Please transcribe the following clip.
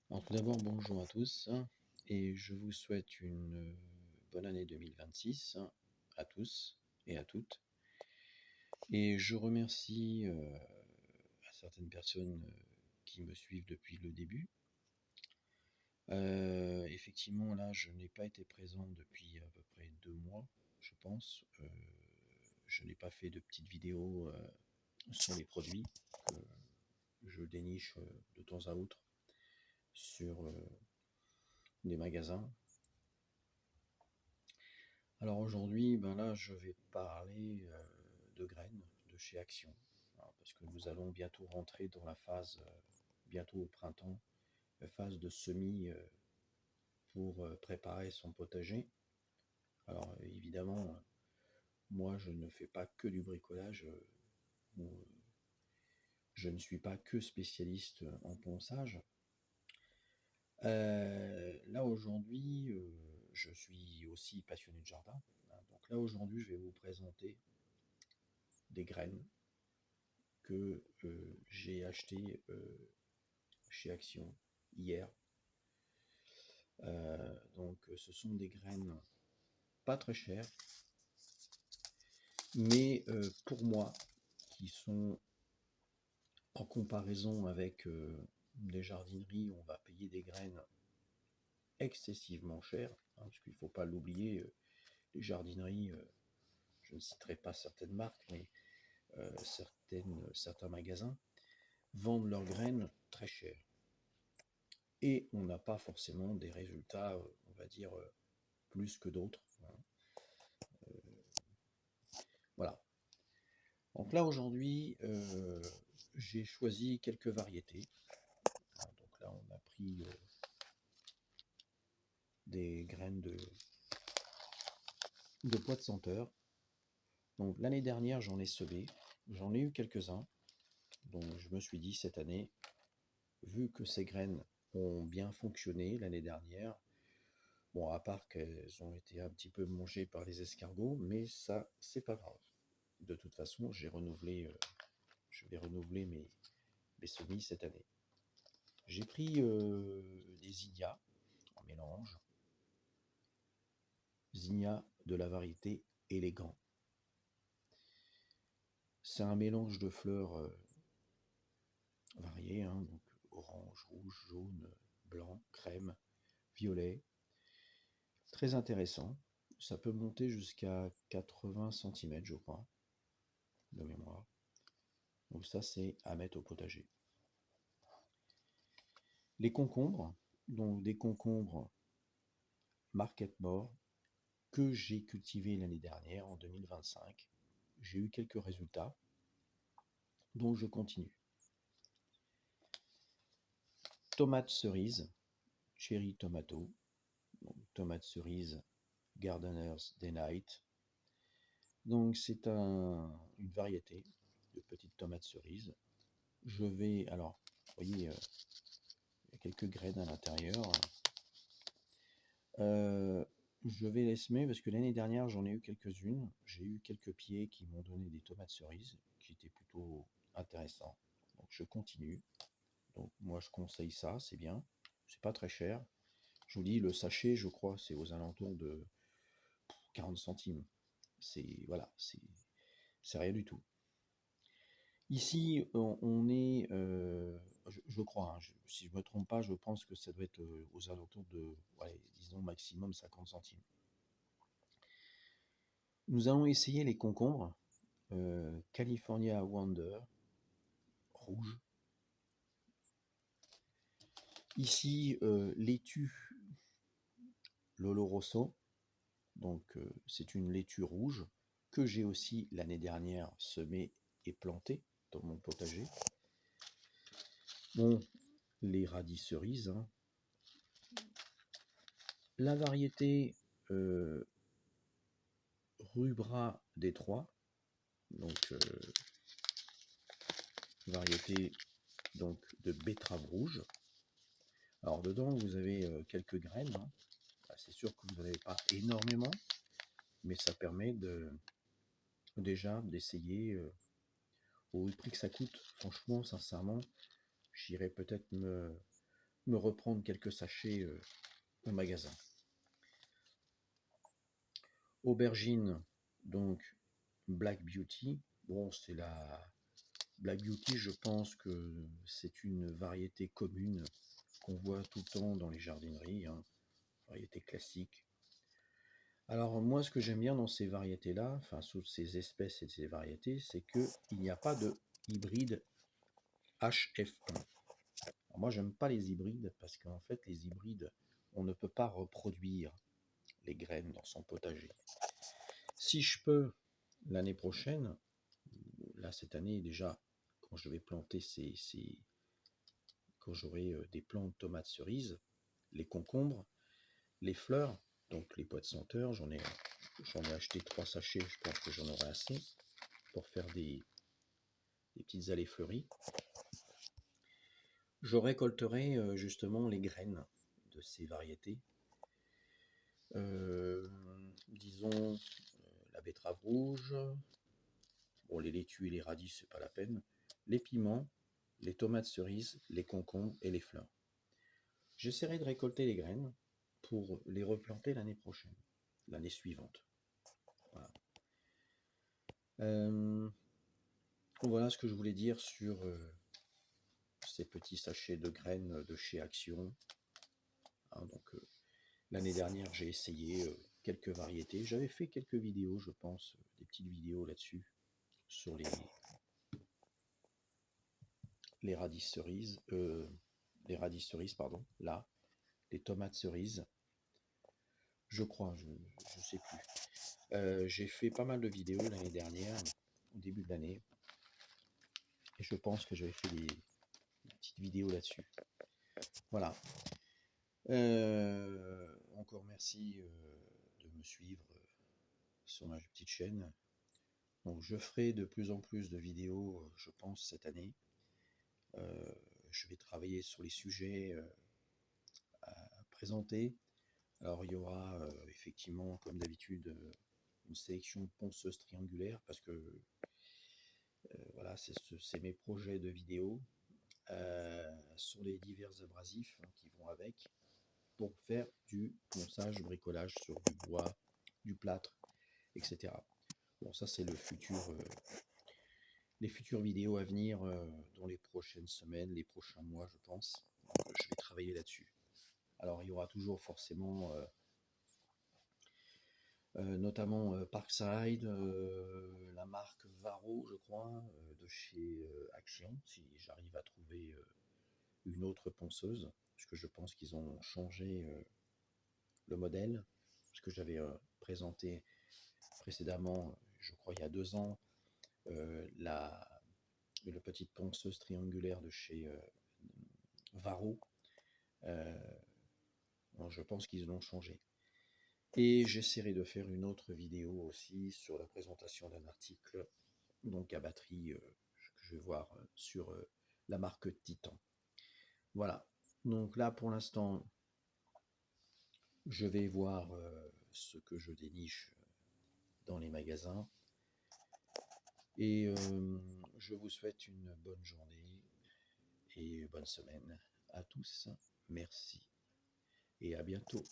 Alors tout d'abord, bonjour à tous et je vous souhaite une bonne année 2026 à tous et à toutes. Et je remercie à certaines personnes qui me suivent depuis le début. Effectivement, là, je n'ai pas été présent depuis à peu près 2 mois, je pense. Je n'ai pas fait de petites vidéos sur les produits que je déniche de temps à autre sur des magasins. Alors aujourd'hui, ben là, je vais parler de graines de chez Action, hein, parce que nous allons bientôt rentrer dans la phase, bientôt au printemps, la phase de semis pour préparer son potager. Alors évidemment, moi, je ne fais pas que du bricolage, je ne suis pas que spécialiste en ponçage. Là aujourd'hui, je suis aussi passionné de jardin, hein. Donc là aujourd'hui, je vais vous présenter des graines que j'ai achetées chez Action hier. Donc ce sont des graines pas très chères, mais pour moi, qui sont en comparaison avec des jardineries où on va payer des graines excessivement chères, hein, parce qu'il ne faut pas l'oublier, les jardineries, je ne citerai pas certaines marques, mais certains magasins vendent leurs graines très chères. Et on n'a pas forcément des résultats, on va dire, plus que d'autres, hein. Voilà. Donc là, aujourd'hui, j'ai choisi quelques variétés. Donc là, on a pris des graines de pois de senteur. Donc l'année dernière, j'en ai semé. J'en ai eu quelques-uns. Donc je me suis dit, cette année, vu que ces graines ont bien fonctionné l'année dernière, bon, à part qu'elles ont été un petit peu mangées par les escargots, mais ça, c'est pas grave. De toute façon, je vais renouveler mes semis cette année. J'ai pris des zinnias en mélange. Zinnia de la variété élégant. C'est un mélange de fleurs variées, hein, donc orange, rouge, jaune, blanc, crème, violet. Très intéressant. Ça peut monter jusqu'à 80 cm, je crois, de mémoire. Donc ça, c'est à mettre au potager. Les concombres, donc des concombres Market More, que j'ai cultivés l'année dernière, en 2025. J'ai eu quelques résultats, donc je continue. Tomates cerises, cherry tomato, donc tomate cerise Gardener's Delight. Donc c'est une variété de petites tomates cerises. Je vais, alors, vous voyez, il y a quelques graines à l'intérieur. Je vais les semer parce que l'année dernière j'en ai eu quelques-unes. J'ai eu quelques pieds qui m'ont donné des tomates cerises qui étaient plutôt intéressants. Donc je continue. Donc moi je conseille ça, c'est bien. C'est pas très cher. Je vous dis, le sachet, je crois, c'est aux alentours de 40 centimes. Voilà, c'est rien du tout. Ici, on est, je crois, hein, si je ne me trompe pas, je pense que ça doit être aux alentours de, ouais, disons maximum 50 centimes. Nous allons essayer les concombres California Wonder rouge. Ici, laitue Lolo Rosso, donc c'est une laitue rouge que j'ai aussi l'année dernière semée et plantée dans mon potager. Bon, les radis cerises, hein. La variété Rubra Détroit, donc variété donc de betterave rouge. Alors dedans vous avez quelques graines, hein. C'est sûr que vous n'en avez pas énormément, mais ça permet déjà d'essayer au prix que ça coûte. Franchement, sincèrement, j'irai peut-être me reprendre quelques sachets au magasin. Aubergine, donc Black Beauty. Bon, c'est la Black Beauty, je pense que c'est une variété commune qu'on voit tout le temps dans les jardineries, hein, variété classique. Alors moi, ce que j'aime bien dans ces variétés-là, enfin sous ces espèces et ces variétés, c'est qu'il n'y a pas de hybride HF1. Alors moi, j'aime pas les hybrides parce qu'en fait, les hybrides, on ne peut pas reproduire les graines dans son potager. Si je peux, l'année prochaine, là cette année déjà, quand je vais planter quand j'aurai des plants de tomates cerises, les concombres, les fleurs, donc les pois de senteur, j'en ai acheté 3 sachets, je pense que j'en aurai assez pour faire des petites allées fleuries. Je récolterai justement les graines de ces variétés. Disons la betterave rouge, bon, les laitues et les radis, c'est pas la peine, les piments, les tomates cerises, les concombres et les fleurs. J'essaierai de récolter les graines pour les replanter l'année prochaine, l'année suivante. Voilà. Voilà ce que je voulais dire sur ces petits sachets de graines de chez Action. Hein, donc l'année dernière, j'ai essayé quelques variétés. J'avais fait quelques vidéos, je pense, des petites vidéos là-dessus, sur les radis cerises, pardon, là, les tomates cerises, je crois, je ne sais plus. J'ai fait pas mal de vidéos l'année dernière, au début de l'année, et je pense que j'avais fait des petites vidéos là-dessus. Voilà. Encore merci de me suivre sur ma petite chaîne. Donc je ferai de plus en plus de vidéos, je pense, cette année. Je vais travailler sur les sujets à présenter. Alors il y aura effectivement, comme d'habitude, une sélection ponceuse triangulaire parce que voilà, c'est mes projets de vidéos sur les divers abrasifs qui vont avec pour faire du ponçage, bricolage sur du bois, du plâtre, etc. Bon, ça c'est le futur, les futures vidéos à venir dans les prochaines semaines, les prochains mois, je pense. Donc, je vais travailler là-dessus. Alors il y aura toujours forcément notamment Parkside, la marque Varro, je crois, de chez Action, si j'arrive à trouver une autre ponceuse, parce que je pense qu'ils ont changé le modèle, parce que j'avais présenté précédemment, je crois il y a 2 ans, la petite ponceuse triangulaire de chez Varro. Je pense qu'ils l'ont changé. Et j'essaierai de faire une autre vidéo aussi sur la présentation d'un article, donc à batterie, que je vais voir sur la marque Titan. Voilà. Donc là, pour l'instant, je vais voir ce que je déniche dans les magasins. Et je vous souhaite une bonne journée et bonne semaine à tous. Merci et à bientôt.